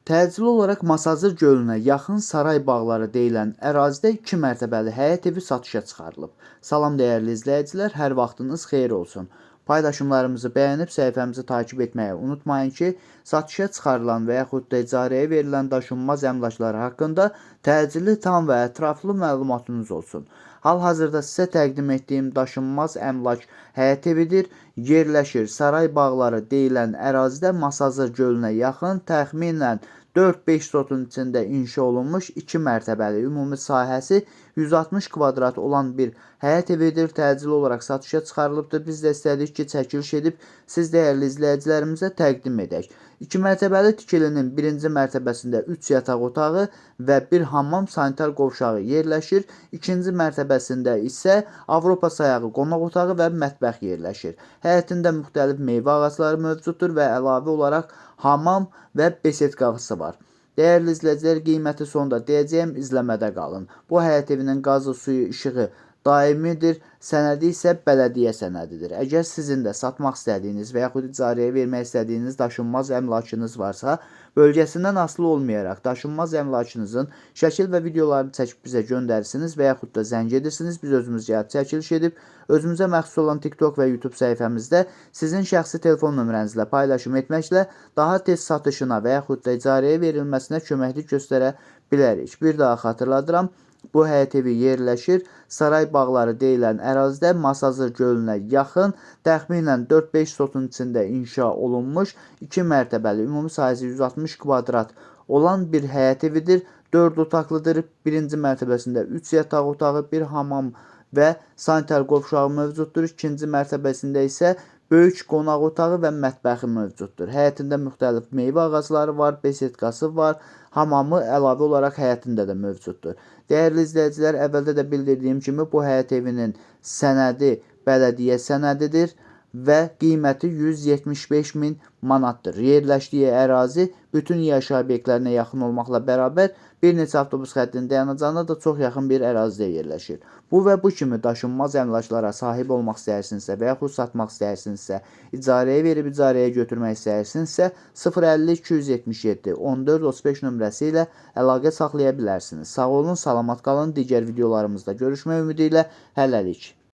Təcili olaraq Masazır gölünə yaxın Saray bağları deyilən ərazidə 2 mərtəbəli həyət evi satışa çıxarılıb. Salam dəyərli izləyicilər, hər vaxtınız xeyir olsun. Paylaşımlarımızı bəyənib səhifəmizi takib etməyi unutmayın ki, satışa çıxarılan və yaxud da icarəyə verilən daşınmaz əmlaklar haqqında təcili, tam və ətraflı məlumatınız olsun. Hal-hazırda sizə təqdim etdiyim daşınmaz əmlak həyət evidir. Yerləşir Saray bağları deyilən ərazidə Masazır gölünə yaxın təxminən 4-5 sotun içində inşa olunmuş 2 mərtəbəli ümumi sahəsi 160 kvadrat olan bir həyət evidir. Təcili olaraq satışa çıxarılıbdır. Biz də istədik ki, çəkiliş edib siz dəyərli izləyicilərimizə təqdim edək. 2 mərtəbəli tikilinin birinci mərtəbəsində 3 yataq otağı və bir hamam sanitar qovşağı yerləşir. İkinci mərtəbəsində isə Avropa sayağı qonaq otağı və mətbəx yerləşir. Həyətində müxtəlif meyvə ağacları mövcuddur və əlavə olaraq hamam və besetkası var. Dəyərli izləyicilər, qiyməti sonda deyəcəyim, izləmədə qalın. Bu həyət evinin qazı, suyu, işığı daimidir, sənədi isə bələdiyyə sənədidir. Əgər sizin də satmaq istədiyiniz və yaxud icarəyə vermək istədiyiniz daşınmaz əmlakınız varsa, bölgəsindən asılı olmayaraq daşınmaz əmlakınızın şəkil və videolarını çəkib bizə göndərsiniz və yaxud da zəng edirsiniz. Biz özümüz gəlib çəkiliş edib, özümüzə məxsus olan TikTok və YouTube səhifəmizdə sizin şəxsi telefon nömrənizlə paylaşım etməklə daha tez satışına və yaxud da icarəyə verilməsinə köməklik göstərə bilərik. Bir daha xatırladıram. Bu həyət evi yerləşir Saray bağları deyilən ərazidə Masazır gölünə yaxın, təxminən 4-5 sotun içində inşa olunmuş 2 mərtəbəli, ümumi sahəsi 160 kvadrat olan bir həyət evidir. 4 otaqlıdır. Birinci mərtəbəsində 3 yataq otağı, bir hamam və sanitar qovşağı mövcuddur. İkinci mərtəbəsində isə böyük qonaq otağı və mətbəxi mövcuddur. Həyətində müxtəlif meyvə ağacları var, besetkası var, hamamı əlavə olaraq həyətində də mövcuddur. Dəyərli izləyicilər, əvvəldə də bildirdiyim kimi bu həyət evinin sənədi bələdiyyə sənədidir və qiyməti 175 min manatdır. Yerləşdiyi ərazi bütün yaşayış obyektlərinə yaxın olmaqla bərabər bir neçə avtobus xəttinin dayanacağına da çox yaxın bir ərazidə yerləşir. Bu və bu kimi daşınmaz əmlaklara sahib olmaq istəyirsinizsə və yaxud satmaq istəyirsinizsə, icarəyə verib icarəyə götürmək istəyirsinizsə 050 277 14 35 nömrəsi ilə əlaqə saxlaya bilərsiniz. Sağ olun, salamat qalın. Digər videolarımızda görüşmək ümidi ilə hələlik.